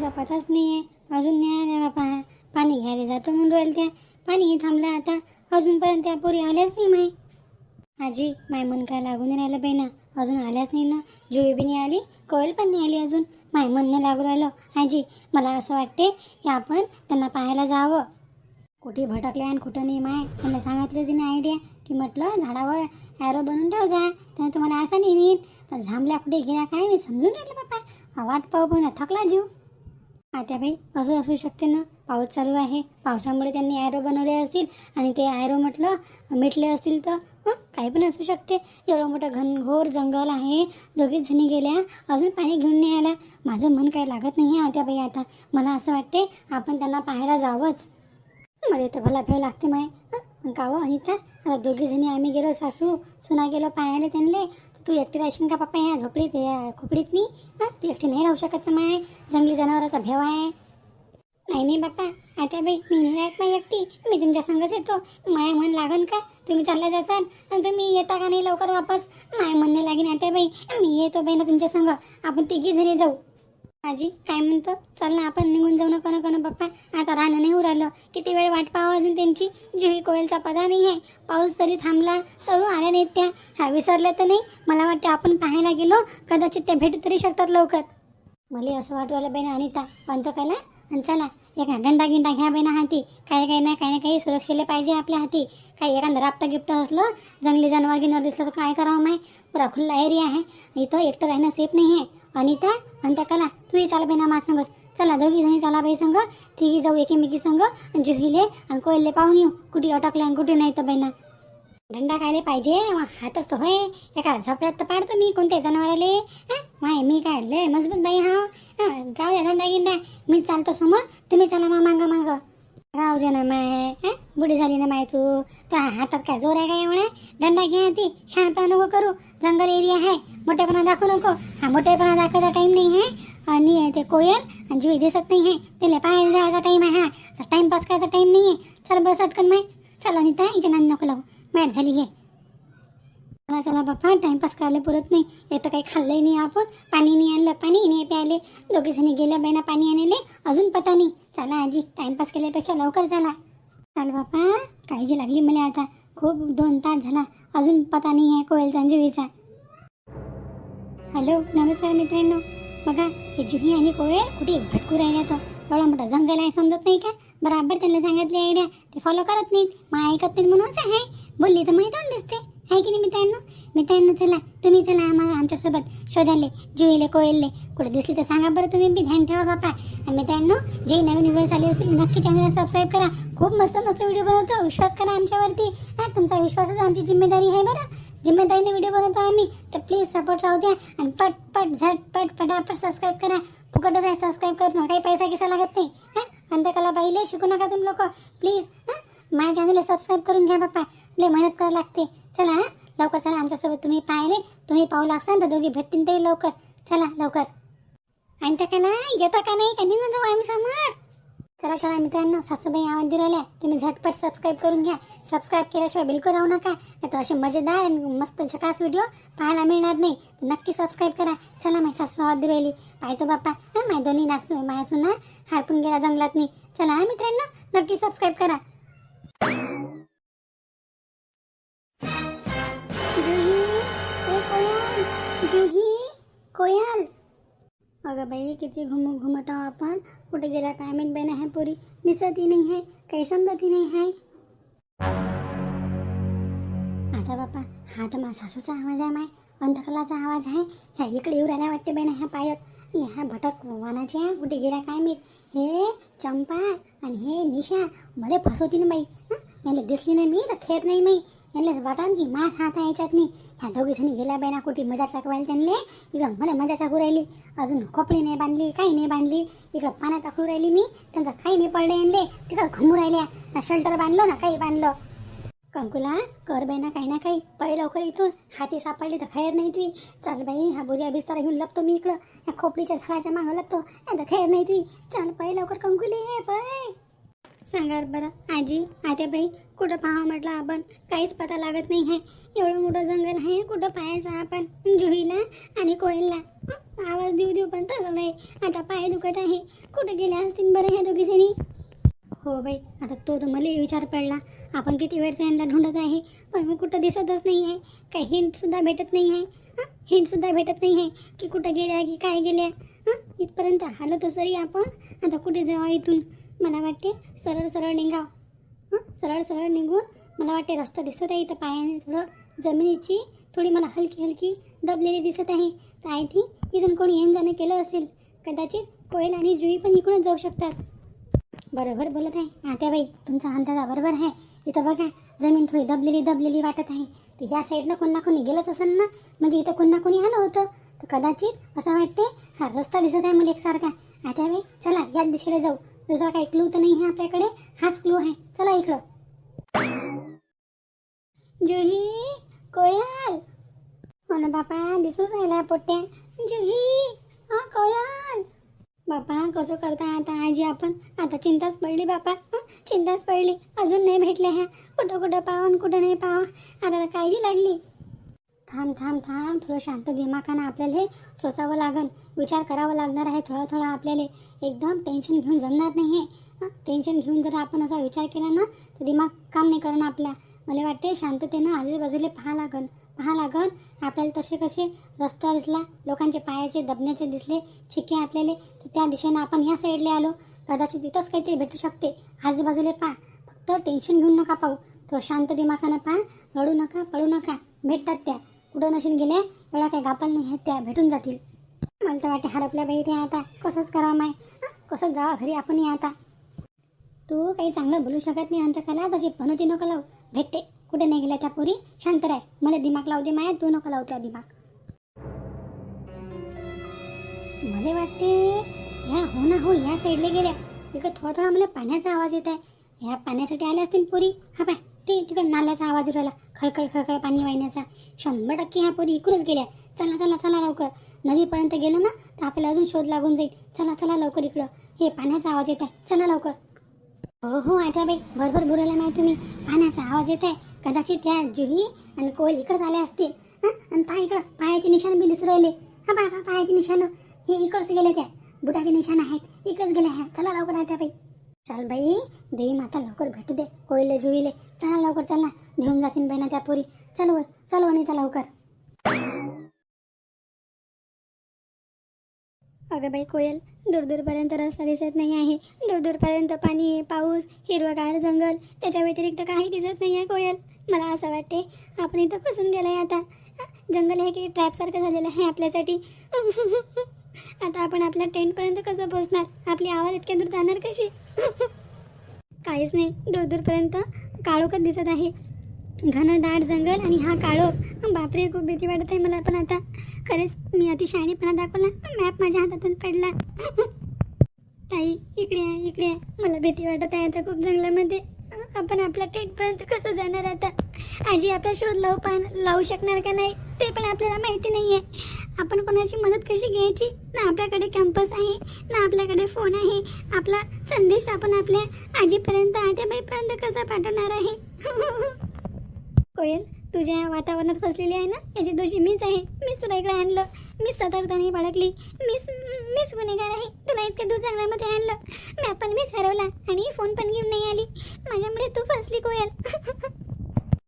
त्यांचा पताच नाही आहे. अजून नाही आल्या बापा. पाणी घ्यायला जातो म्हणून राहील त्या. पाणीही थांबलं आता. अजूनपर्यंत त्या पोरी आल्याच नाही माय. आजी माय मन काय लागून नाही राहिलं बाई ना. अजून आल्याच नाही ना. जुई बी नाही आली, कोयल पण नाही आली अजून. माय मन नाही लागू राहिलं. आजी मला असं वाटते की आपण त्यांना पाहायला जावं. कुठे भटकले आणि कुठं नाही माय. मला सांगितली होती ना आयडिया की म्हटलं झाडावर ॲरो बनवून ठेव जा, त्यानं तुम्हाला असं नाही येईल. तर झांबल्या कुठे गेल्या काय मी समजून राहिलं बापा. वाट पाहू पण थकला जीव. आता बाई असं असू शकते ना. पाऊस चालू आहे, पावसामुळे त्यांनी ॲरो बनवले असतील आणि ते ॲरो म्हटलं मिटले असतील तर काही पण असू शकते. एवढं मोठं घनघोर जंगल आहे. दोघीच जणी गेल्या, अजून पाणी घेऊन नाही आल्या. माझं मन काही लागत नाही आहे आता बाई. आता मला असं वाटते आपण त्यांना पाहायला जावंच. मला तर भला भेव लागते माय. का हो अनिता, आता दोघी जणी आम्ही गेलो, सासू सुना गेलो पाहायला त्यांना. तू एकटी राहशील का पप्पा ह्या झोपडीत या खोपडीत नाही? तू एकटी नाही राहू शकत ना माय. जंगली जनावराचा भेव आहे. नाही नाही बाप्पा, आता बाई मी नाही राहत नाही एकटी. मी तुमच्या संगच येतो. माया मन लागन का? तुम्ही चालल्या जाचाल आणि तुम्ही येता का नाही लवकर वापस? माया मन नाही लागेन आता बाई. मी येतो बाई ना तुमच्या संग. आपण तिघी जणी जाऊ. आजी काय म्हणतो? चल ना आपण निघून जाऊ. नको नको ना बाप्पा. आता राहणं नाही उरालं. किती वेळ वाट पाहावं अजून त्यांची. जुई कोयलचा पदा नाही आहे. पाऊस तरी थांबला तर आल्या नाहीत त्या. हा विसरल्या तर नाही. मला वाटतं आपण पाहायला गेलो कदाचित त्या भेटू तरी शकतात लवकर. मला असं वाटू राहिलं बाई ना अनिता. बंद केला आणि चला एका डंडा गिंडा घ्या बाई ना हाती. काही ना काही सुरक्षेला पाहिजे आपल्या हाती. काही एखादं रापटं गिफ्ट असलं, जंगली जनावर गिनवर दिसलं तर काय करावं माय. पुरा खुल्ला एरिया आहे. इथं एकटं राहणं सेफ नाही आहे. अनिता आणि कला तूही चाल बाई ना मा संगच. चला दोघी जणी चला बाई संग. तिघी जाऊ एकीमेकी संग आणि जुहिले आणि कोयले पाहून येऊ कुठे अटकले आणि कुठे नाही तर बाई ना. डंडा खायला पाहिजे. हातच तर होय. एका झपड्यात तर पाडतो मी कोणते जनावराले. माय मी काय लय मजबूत बाई हाव. राहू द्या डंडा गिंडा. मी चालतो समोर, तुम्ही चला मा मागं मागं. राहू दे ना माय. बुढी झाली ना माय तू. तर हातात काय जोर आहे का एवढा? डंडा घ्या ती. शहाणपणा नको करू. जंगल एरिया आहे. मोठेपणा दाखवू नको. हा मोठेपणा दाखवायचा टाईम नाही आहे. आणि ते कोयल आणि जुई दिसत नाही आहे. त्याला पाहायला जायचा टाईम आहे. हा टाईमपास करायचा टाईम नाही आहे. चल बस अटकन माय. चला नीता इथे नांद नको लागू. मॅट झाली हे. चला चला बाप्पा टाईमपास करायला पुरत नाही. एक तर काही खाल्लंही नाही आपण. पाणी नाही आणलं, पाणी नाही प्यायले. दोघी जणी गेल्या बाई ना पाणी आणले. अजून पता नाही. चला आजी टाईमपास केल्यापेक्षा लवकर चला. चाल बाप्पा काळजी लागली मला आता. खूप 2 तास झाला अजून पता नाही आहे कोयलचा आणि जुईचा. हॅलो नमस्कार मित्रांनो. बघा हे जुही आणि कोयल कुठे भटकू राहिल्या. तर एवढा मोठा जंगल आहे समजत नाही का? बराबर त्यांना सांगितली आयडिया. ते फॉलो करत नाहीत. मग ऐकत नाहीत म्हणून असं आहे. बोलली तर माहीत दिसते आहे की नाही मित्रांनो. चला तुम्ही चला आम्हाला आमच्यासोबत शोधायले जुईले कोयलले. कुठे दिसली तर सांगा बरं. तुम्ही बी ध्यान ठेवा बापा. आणि मित्रांनो जे नवीन व्हिडिओ आले असतील नक्की चॅनलला सबस्क्राईब करा. खूप मस्त मस्त व्हिडिओ बनवतो. विश्वास करा आमच्यावरती. तुमचा विश्वासच आमची जिम्मेदारी आहे बरं. जिम्मेदारीने व्हिडिओ बनवतो आम्ही. तर प्लीज सपोर्ट राहू द्या. आणि पट झटपट फटाफट सबस्क्राईब करा. फुकटच आहे सबस्क्राईब करणं. काही पैसा गिसा लागत नाही. अंधकला बाईले शिकू नका तुम्ही लोक. प्लीज माझ्या चॅनलला सबस्क्राईब करून घ्या बाप्पा. लय मेहनत करावं लागते. चला लवकर चला आमच्यासोबत. तुम्ही पाहिले तुम्ही पाहू लागसान तर दोघी भेटतील ते लवकर. चला लवकर. आणि त्याला येतं का नाही का निघून जाऊ आम्ही समोर. चला चला मित्रांनो सासूबाई आवाज देऊ राहिल्या. तुम्ही झटपट सबस्क्राईब करून घ्या. सबस्क्राईब केल्याशिवाय बिलकुल राहू नका. नाही तर असे मजेदार आणि मस्त झकास व्हिडिओ पाहायला मिळणार नाही. नक्की सबस्क्राईब करा. चला माझी सासू आवाज देऊ राहिली. पाहतो बाप्पा माझ्या दोन्ही माझ्या सुना हारपून गेला जंगलात नाही. चला मित्रांनो नक्की सबस्क्राईब करा. जुही कोयल. अगं बाई किती घुमत आहो आपण. कुठे गेला काय माहीत बाई ना. ह्या पोरी दिसतही नाही आहे. काही समजतही नाही आहे. आता बापा हा तर माझ्या सासूचा आवाज आहे. माय अंधकलाचा आवाज आहे. ह्या इकडे येऊ राहिला वाटते बाई ना ह्या पायत. ह्या भटक वानाच्या कुठे गेला काय माहीत. हे चंपा आणि हे निशा मला फसवती ना बाई. याला दिसली नाही मी तर खेळ नाही मी. यांना वाटन की माझ हात आहे याच्यात नाही. ह्या दोघी जणी गेल्या बाई ना कुठे मजा चाकवायला त्यांना. इकडं मला मजा चाकू राहिली. अजून खोपडी नाही बांधली काही नाही बांधली. इकडं पाण्यात टाकू राहिली मी. त्यांचा काही नाही पडले आणले. तिकडं घुमू राहिल्या. ना शल्टर बांधलं ना काही बांधलं. कंकुला कर बाई ना काही पहिले लवकर इथून. हाती सापडली तर खैर नाही तुझी. चल बाई हा बुऱ्या बिस्तारा घेऊन लपतो मी इकडं. या खोपडीच्या झाडाच्या मागं लपतो. आता खैर नाही तुझी. चल पहिले लवकर कंकुली हे पै. सांगा बरं आजी आता बाई कुठं पाहा म्हटलं आपण. काहीच पता लागत नाही आहे. एवढं मोठं जंगल आहे. कुठं पाहायचं आपण जुहीला आणि कोयलला. आवाज देऊ देऊ पण थकलंय. आता पाय दुखत आहे. कुठे गेल्या असतील बरं ह्या दोघीजणी? हो बाई, आता तो मला विचार पडला. आपण किती वेळचं यांना ढूंढत आहे, पण मग कुठं दिसतच नाही आहे. काही हिंटसुद्धा भेटत नाही आहे. हिंटसुद्धा भेटत नाही आहे की कुठं गेल्या की काय गेल्या. इथपर्यंत आलं तर सरी आपण. आता कुठे जावं इथून? मला वाटते सरळ सरळ निघाव. सरळ सरळ निघून मला वाटते रस्ता दिसत आहे. इथं पायाने थोडं जमिनीची थोडी मला हलकी हलकी दबलेली दिसत आहे. तर आय थिंक इथून कोणी येणं जाणं केलं असेल. कदाचित कोयल आणि जुई पण इकडूनच जाऊ शकतात. बरोबर बोलत आहे आत्याबाई, तुमचा अंदाजा बरोबर आहे. इथं बघा, जमीन थोडी दबलेली वाटत आहे. तर या साईडनं कोण ना कोणी गेलंच असेल ना, म्हणजे इथं कोण ना कोणी आलं होतं. तर कदाचित असं वाटते हा रस्ता दिसत आहे मला एकसारखा. आत्याबाई चला याच दिशेला जाऊ. दुसरा काही क्लू तर नाही आहे आपल्याकडे, हाच क्लू आहे. चला इकडं. जुही, कोयल. हो ना बापा, दिसूच राहिला पोट्या. जुही, कोयल. बापा कसं करता आता आजी आपण? आता चिंताच पडली बापा, चिंताच पडली. अजून नाही भेटल्या ह्या. कुठं पावन कुठं नाही पावा. आता तर काळजी लागली. थांब थोडं शांत दिमाखानं आपल्याला हे सोचावं लागन. विचार करावं लागणार आहे थोडा आपल्याला. एकदम टेन्शन घेऊन जमणार नाही आहे. टेन्शन घेऊन जर आपण असा विचार केला ना तर दिमाग काम नाही करणार आपला. मला वाटते शांततेनं आजूबाजूला पाहा लागन. आपल्याला तसे कसे रस्ता दिसला, लोकांचे पायाचे दबण्याचे दिसले चिके आपल्याला, तर त्या दिशेनं आपण या साईडला आलो. कदाचित तिथंच काहीतरी भेटू शकते. आजूबाजूला पहा, फक्त टेन्शन घेऊन नका पाहू. तो शांत दिमाखानं पहा. रडू नका, पळू नका. भेटतात त्या. कुठं नशीन गेल्या, एवढा काही गापाल नाही आहेत, त्या भेटून जातील. मला तर वाटते हरपल्या बाई त्या. आता कसंच करावं माय, कसं जावं घरी आपण. आता तू काही चांगलं बोलू शकत नाही अंतकाला, तशी पनोती नको लावू. भेटते. कुठे नाही गेल्या त्या पोरी. शांत राह. मला दिमाग लावू दे माया, तू नको लावू त्या दिमाग. मला वाटते ह्या हो ना हो या साईडला गेल्या. तिकडे थोडा मला पाण्याचा आवाज येत आहे. ह्या पाण्यासाठी आल्या असतील पोरी. हा पाय, ते तिकडे नाल्याचा आवाज उरायला, खळखळ पाणी वाहण्याचा. 100% ह्या पोरी इकडूनच गेल्या. चला लवकर. नदीपर्यंत गेलं ना तर आपल्याला अजून शोध लागून जाईल. चला लवकर इकडं. हे पाण्याचा आवाज येत आहे. चला लवकर. हो आत्याबाई, बरोबर बोलायला नाही तुम्ही. पाण्याचा आवाज येत आहे. कदाचित त्या जुही आणि कोयल इकडंच आल्या असतील. आणि पहा इकडं पायाचे निशाण बी दिसू राहिले. पायाचे निशाण हे इकडंच गेले. त्या बुटाचे निशाण आहेत इकडंच गेल्या ह्या. चला लवकर आत्याबाई. चल बाई, देवी माता लवकर भेटू दे कोयले जुईले. चला लवकर, चल ना. घेऊन जातील बाई ना त्या पोरी. चल वनिता लवकर. अगं बाई कोयल, दूरपर्यंत रस्ता दिसत नाही आहे. दूरपर्यंत पाणी, पाऊस, हिरवगार जंगल, त्याच्या व्यतिरिक्त काही दिसत नाही आहे कोयल. मला असं वाटते आपण इथं फसून गेलाय. आता जंगल आहे की ट्रॅपसारखं झालेलं आहे आपल्यासाठी. आता आपण आपल्या टेंटपर्यंत कसं पोहोचणार? आपली आवाज इतक्या दूर जाणार कशी? काहीच नाही. दूरपर्यंत काळोखच दिसत आहे. घनदाट जंगल आणि हा काळोख. बापरे, खूप भीती वाटत आहे मला. पण आता खरेच मी अतिशहाणीपणा दाखवला. मॅप माझ्या हातातून पडला. ताई इकडे आहे. मला भीती वाटत आहे आता खूप जंगलामध्ये. आपण आपल्या टेंटपर्यंत कसं जाणार आता? आजी आपला शोध लावू शकणार का नाही ते पण आपल्याला माहिती नाही आहे. आपण कोणाची मदत कशी घ्यायची? ना आपल्याकडे कॅम्पस आहे, ना आपल्याकडे फोन आहे. आपला संदेश आपण आपल्या आजीपर्यंत, आत्याबाईपर्यंत कसा पाठवणार आहे? कोयल, तुझ्या वातावरणात फसलेली आहे ना, याची दोषी मीच आहे. मीच तुला इकडे आणलं. मीच सतर्कता नाही बाळगली. मीच गुन्हेगार आहे. तुला इतक्या दूर जंगलामध्ये आणलं. मॅप पण मीच हरवला आणि फोन पण घेऊन नाही आली. माझ्यामुळे तू फसली कोयल.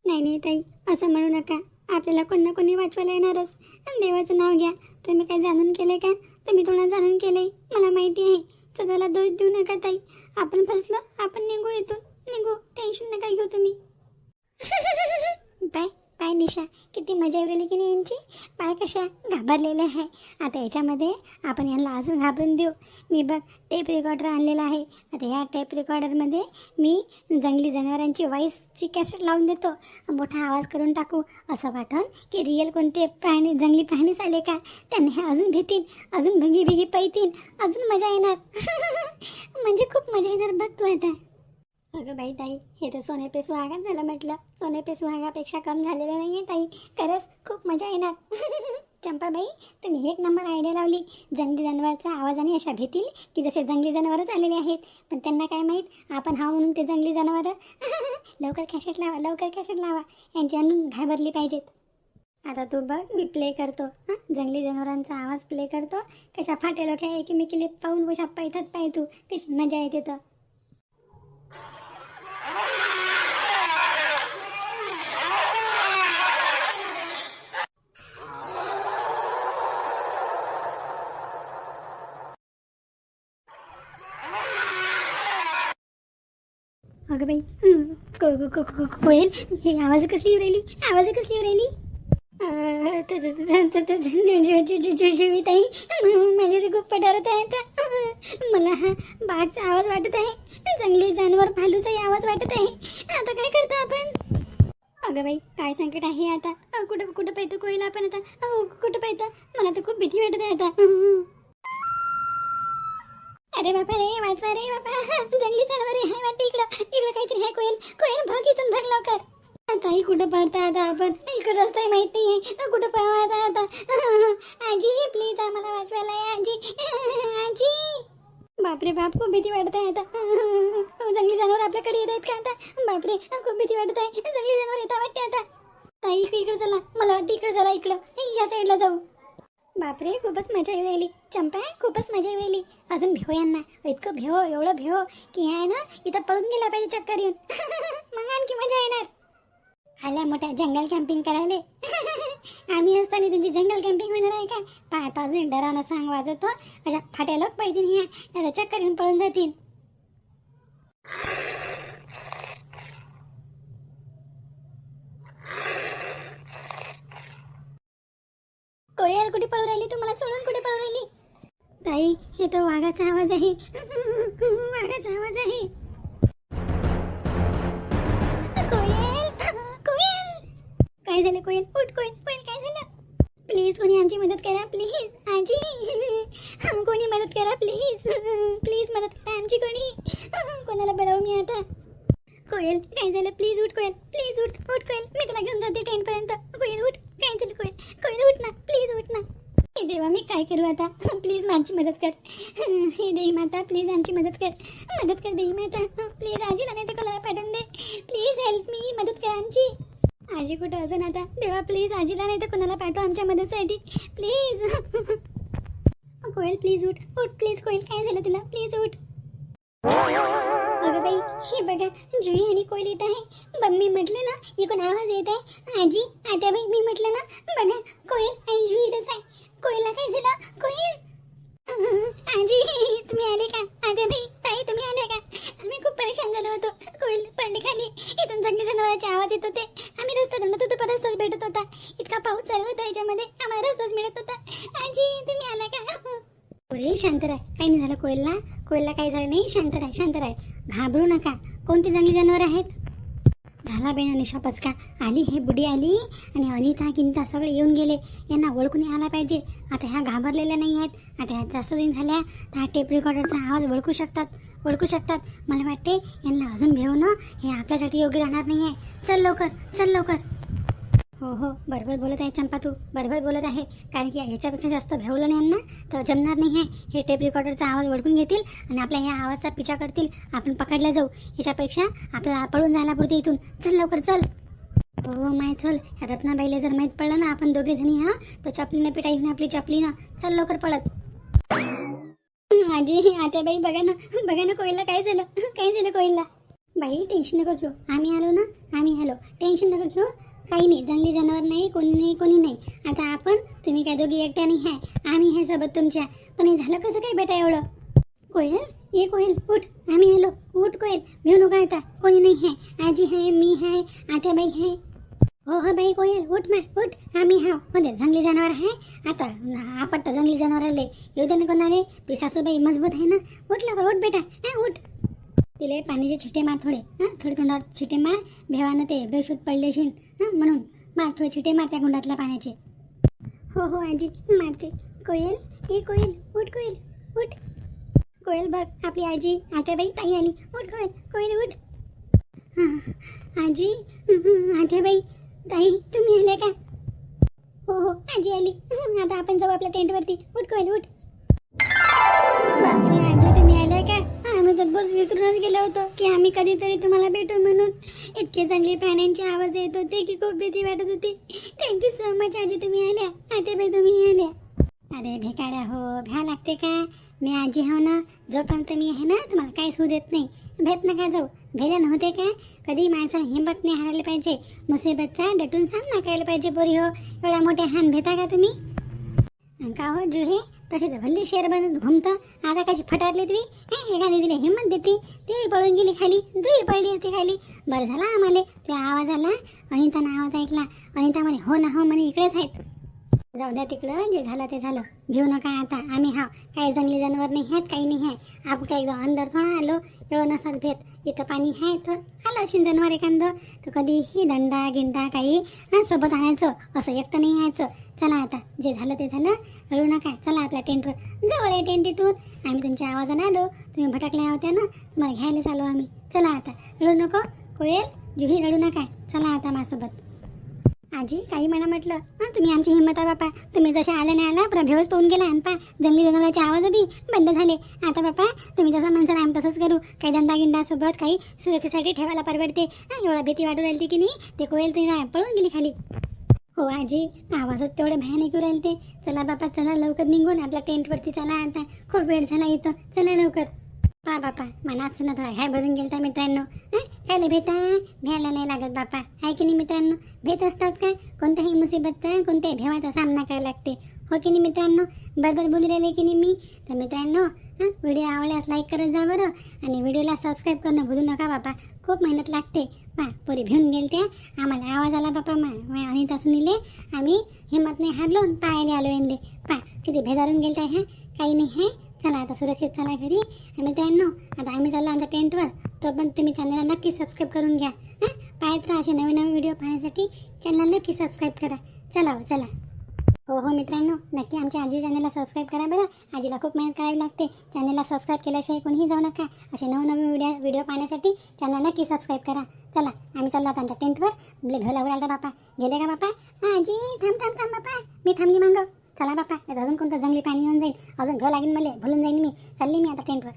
नाही ताई, असं म्हणू नका. आपल्याला कोण ना कोणी वाचवायला येणारच. देवाचं नाव घ्या. तुम्ही काय जाणून केलंय का? तुम्ही थोडं जाणून केलंय, मला माहिती आहे. स्वतःला दोष देऊ नका ताई. आपण फसलो, आपण निघू इथून. टेन्शन नका घेऊ तुम्ही. पाय निशा, किती मजा येऊ की नाही यांची. पाय कशा घाबरलेल्या आहे. आता याच्यामध्ये आपण यांना अजून घाबरून देऊ. मी बघ टेप रेकॉर्डर आणलेला आहे. आता या टेप रेकॉर्डरमध्ये मी जंगली जनावरांची वॉइसची कॅसेट लावून देतो. मोठा आवाज करून टाकू. असं वाटून की रिअल कोणते जंगली प्राणीच आले का, त्यांना हे अजून भीतील, अजून भंगी पैतील, अजून मजा येणार. म्हणजे खूप मजा येणार बघ तू आता. अगं बाई ताई, हे तर सोने पे सुहागा झालं म्हटलं. सोने पे सुहागापेक्षा कम झालेलं नाही आहे ताई. खरंच खूप मजा येणार. चंपाबाई, तुम्ही एक नंबर आयडिया लावली. जंगली जनावरच्या आवाजाने अशा भीतील की जसे जंगली जनावरच आलेले आहेत. पण त्यांना काय माहीत आपण हा म्हणून ते जंगली जनावरं. लवकर कॅसेट लावा. यांची आणून घाबरली पाहिजेत. आता तू बघ मी प्ले करतो हां, जंगली जनावरांचा आवाज प्ले करतो. कशा फाटे लोक आहे की मी क्लिप पाहून कशा पायथात पाय तू कशी मजा येते तर. अगं बाई कोयल हे आवाज कसली येऊ राहिली जुईताई माझे ते खूप पटारत आहे आता. मला हा बागचा आवाज वाटत आहे जंगली जानवर भालूचाही आवाज वाटत आहे. आता काय करता आपण. अगं बाई काय संकट आहे आता. कुठं कुठं पाहतो कोयल आपण आता. कुठं पाहतो मला तर खूप भीती वाटत आहे आता. अरे बापा रे वाचवा रे बापा जंगली जनावर आहे वाटते. इकडं काहीतरी आहे. कोयल भाग इथून भाग लवकर. ताई कुठं पळता आता आपण. इकडं रस्ता माहित नाहीये कुठं पळवा आता. आजी प्लीज आम्हाला वाचवायला या आजी. बापरे बाप खूप भीती वाटत आहे आता. जंगली जनावर आपल्याकडे येत आहेत का आता. बापरे खूप भीती वाटत आहे. जंगली जनावर येता वाटते आता. ताई इकडे चला मला वाटतं इकडे चला इकडं या साईडला जाऊ. बापरे खूपच मजा येऊ राहिली चंपा खूपच मजा येऊ राहिली. अजून भेव यांना इतकं भेव एवढं भेव की आहे ना इथं पळून गेला पाहिजे चक्कर येऊन. मग आणखी मजा येणार. आल्या मोठ्या जंगल कॅम्पिंग करायला. आम्ही असताना त्यांची जंगल कॅम्पिंग होणार आहे का. पाहता अजून डरावनं सांग वाजवतो अशा फाट्या लोक पाहिजे ह्या चक्कर येऊन पळून जातील. कोयल कुठे पळून राहिली तू मला सोडून कुठे पळून राहिली. ताई हे तो वाघाचा आवाज आहे. वाघाचा आवाज आहे. कोयल काय झालं कोयल उठ कोयल काय झालं. प्लीज कोणी आमची मदत करा प्लीज आजी. कोणी मदत करा प्लीज मदत करा आमची कोणी. कोणाला बोलावू मी आता. कोयल काय झालं प्लीज उठ कोयल प्लीज उठ कोयल मी तुला घेऊन जाते टेंट पर्यंत. कोयल उठ काय झालं कोयल उठ ना प्लीज उठ ना. हे देवा मी काय करू आता. प्लीज माझी मदत कर. हे देई माता प्लीज आमची मदत कर देई माता. प्लीज आजीला नाही तर कोणाला पाठवून दे. प्लीज हेल्प मी मदत कर आमची. आजी कुठं असेल आता. देवा प्लीज आजीला नाही तर कोणाला पाठवा आमच्या मदतीसाठी प्लीज. कोयल प्लीज उठ प्लीज कोयल काय झालं तुला प्लीज उठ. अगं बाई हे बघा जुई आणि कोयल येत आहे. मी म्हटलं ना इकडून आवाज येत आहे. आजी आता बाई मी म्हटलं ना बघा कोयल आणि जुई येतच आहे. कोयलला काय झालं कोयल. आजी तुम्ही आले का. आता बाई ताई तुम्ही आले का. आम्ही खूप परेशान झालो होतो. कोयल पडली खाली. इथून जंगली जनावरांचे आवाज येत होते. आम्ही रस्ता धरत होतो पण रस्ताच भेटत होता. इतका पाऊस चालू होता याच्यामध्ये आम्हाला रस्ताच मिळत होता. आजी तुम्ही आला का. कोयल शांत राह काही नाही झालं कोयलला काही झालं नाही. शांत राह घाबरू नका. कोणती जंगली जनावर आहेत. झाला बेना निशापच का आली. हे बुडी आली आणि अनिता किंता सगळे येऊन गेले. यांना ओळखून आला पाहिजे. आता ह्या घाबरलेल्या नाही आहेत. आता ह्या जास्त दिन झाल्या तर हा टेप रेकॉर्डरचा आवाज ओळखू शकतात. मला वाटते यांना अजून भेवणं हे आपल्यासाठी योग्य राहणार नाही आहे. चल लवकर. हो बरोबर बोलत आहे चंपा तू बरोबर बोलत आहे. कारण की ह्याच्यापेक्षा जास्त भेवलं नाही यांना तर जमणार नाही आहे. हे टेप रेकॉर्डरचा आवाज ओळखून घेतील आणि आपल्या ह्या आवाजचा पिछा करतील. आपण पकडल्या जाऊ. ह्याच्यापेक्षा आपल्याला पळून जायला पुरते इथून. चल लवकर चल. हो माय चल. ह्या रत्नाबाईला जर माहीत पडलं ना आपण दोघे जणी तर चपलीनं पिटाई होऊन आपली चपलीनं. चल लवकर पळत. आजी आता बाई बघा ना कोयलला काय झालं कोयलला. बाई टेन्शन नको घेऊ. आम्ही आलो टेन्शन नको घेऊ. काही नाही जंगली जनावर नाही कोणी नाही. आता आपण तुम्ही काय दोघी एकट्या नाही आहे. आम्ही आहे सोबत तुमच्या. पण हे झालं कसं काय बेटा एवढं. कोयल उठ आम्ही आलो. उठ कोयल भेऊ नका आता. कोणी नाही आहे. आजी आहे मी आहे आत्याबाई आहे. हो बाई कोयल उठ आम्ही हाव मध्ये जंगली जनावर आहे. आता आपट जंगली जनावराले येऊ दे ना कोणाले. ती सासूबाई मजबूत आहे ना. उठ लवकर उठ बेटा उठ. तिले पाण्याचे छिटे मार थोडे तोंडावर छिटे मार. भेवानं ते बेशूत पडलेशील म्हणून मार थोडे छिटे मार त्या गुंडातल्या पाण्याचे. हो आजी मारते. कोयल उठ कोयल बघ आपली आजी आत्याबाई ताई आली. उठ कोयल उठ. आजी आत्याबाई ताई तुम्ही आले का. हो आजी आली. आता आपण जाऊ आपल्या टेंटवरती. उठ कोयल उठ. बापरे आजी तुम्ही आल्या का. आम्ही तर सपोज विसरूनच गेलो होतो की आम्ही कधीतरी तुम्हाला भेटू म्हणून. इतके चांगले प्राण्यांचे आवाज येत होते की खूप भीती वाटत होती. थँक्यू सो मच आजी, तुम्ही आल्या. आतेबाई तुम्ही आल्या. अरे भेकाड्या हो, भ्या लागते का? मी आजी हो ना, जोपर्यंत मी आहे ना तुम्हाला काहीच होऊ देत नाही. भेट नका जाऊ. भेल्या नव्हते का? कधी माणसाला हिंमत नाही हारायला पाहिजे. मुसीबतचा डटून सामना करायला पाहिजे पोरी हो. एवढ्या मोठ्या हान भेटा का तुम्ही? का हो जुहे, तसे तर भल्ली शेर बनत घुमतं. आता कशी फटारली तुम्ही? एखादी तिला हिंमत देते, ती पळून गेली खाली, तूही पडली असते खाली. बरं झाला आम्हाला तुझ्या आवाज आला. अनितानं आवाज ऐकला. अनिता म्हणे हो ना हो म्हणे इकडेच आहेत. जाऊ द्या तिकडं, जे झालं ते झालं. घेऊ नका आता. आम्ही हाव काही जंगली जनावर नाही आहेत, काही नाही आहे. आपण काही अंदर थोडा आलो, एवढं नसतात भेट. इथं पाणी आहे तर आलं असेल जनावर एखादं, तर कधीही दंडा गिंडा काही सोबत आणायचं, असं एकटं नाही यायचं. चला आता, जे झालं ते झालं, रडू नका. चला आपल्या टेंटवर, जवळ आहे टेंट इथून. आम्ही तुमच्या आवाजानं आलो, तुम्ही भटकल्या होत्या ना, तुम्हाला घ्यायलाच आलो आम्ही. चला आता, रडू नको. कोयल जुही रडू नका. चला आता माझ्यासोबत. आजी काही म्हणा म्हटलं, तुम्ही आमची हिंमत आहे बापा. तुम्ही जसे आले नाही आला पुरा भेवच पाहून गेला. आणि पा जंगली जनावरांचे आवाज बी बंद झाले. आता बापा तुम्ही जसं म्हणसान आम्ही तसंच करू. काही दंडागिंडा सोबत काही सुरक्षेसाठी ठेवायला परवडते. एवढा भीती वाटू राहिली की नाही, ते कोयल ते पळून गेली खाली. हो आजी, आवाजच तेवढे भयानक राहील ते. चला बापा चला लवकर निघून आपल्या टेंटवरती चला. आता खूप वेळ झाला इथं, चला लवकर. पा बापा मनात असं ना थोडा ह्या भरून गेलता मित्रांनो. काय भेटा भ्यायला नाही लागत बापा, आहे की नाही मित्रांनो? भेट असतात का? कोणत्याही मुसीबतचा, कोणत्याही भेवाचा सामना करायला लागते, हो की नाही मित्रांनो? बरोबर बोलू राहिले की नाही मी? तर मित्रांनो व्हिडिओ आवडल्यास लाईक करत जा बरं. आणि व्हिडिओला सबस्क्राईब करणं भूलू नका बापा. खूप मेहनत लागते. पा पोरी भिवून गेल त्या, आम्हाला आवाज आला बापा. अनिता सुनीले आम्ही हिंमत नाही हारलो, पायाने आलो यांले. पा किती भेदारून गेल त्या. काही नाही आहे. चला आता सुरक्षित चला घरी. आणि मित्रांनो आता आम्ही चाललो आमच्या टेंटवर. तो पण तुम्ही चॅनलला नक्की सबस्क्राईब करून घ्या. पाहत राहा असे नवीन नवीन व्हिडिओ पाहण्यासाठी. चॅनलला नक्की सबस्क्राईब करा. चला हो चला. हो हो मित्रांनो, नक्की आमच्या आजी चॅनलला सबस्क्राईब करा बरं. आजीला खूप मेहनत करावी लागते. चॅनलला सबस्क्राईब केल्याशिवाय कोणीही जाऊ नका. असे नवनवीन व्हिडिओ पाहण्यासाठी चॅनल नक्की सबस्क्राईब करा. चला आम्ही चाललो आता आमच्या टेंटवर. आपले भेव लागू राहिला बापा. गेले का बापा? आजी थांब थांब थांब बापा, मी थांबली मागं. चला बापा, अजून कोणतं जंगली पाणी येऊन जाईल, अजून घर लागेल मला, भुलून जाईन मी. चालली मी आता टेंटवर.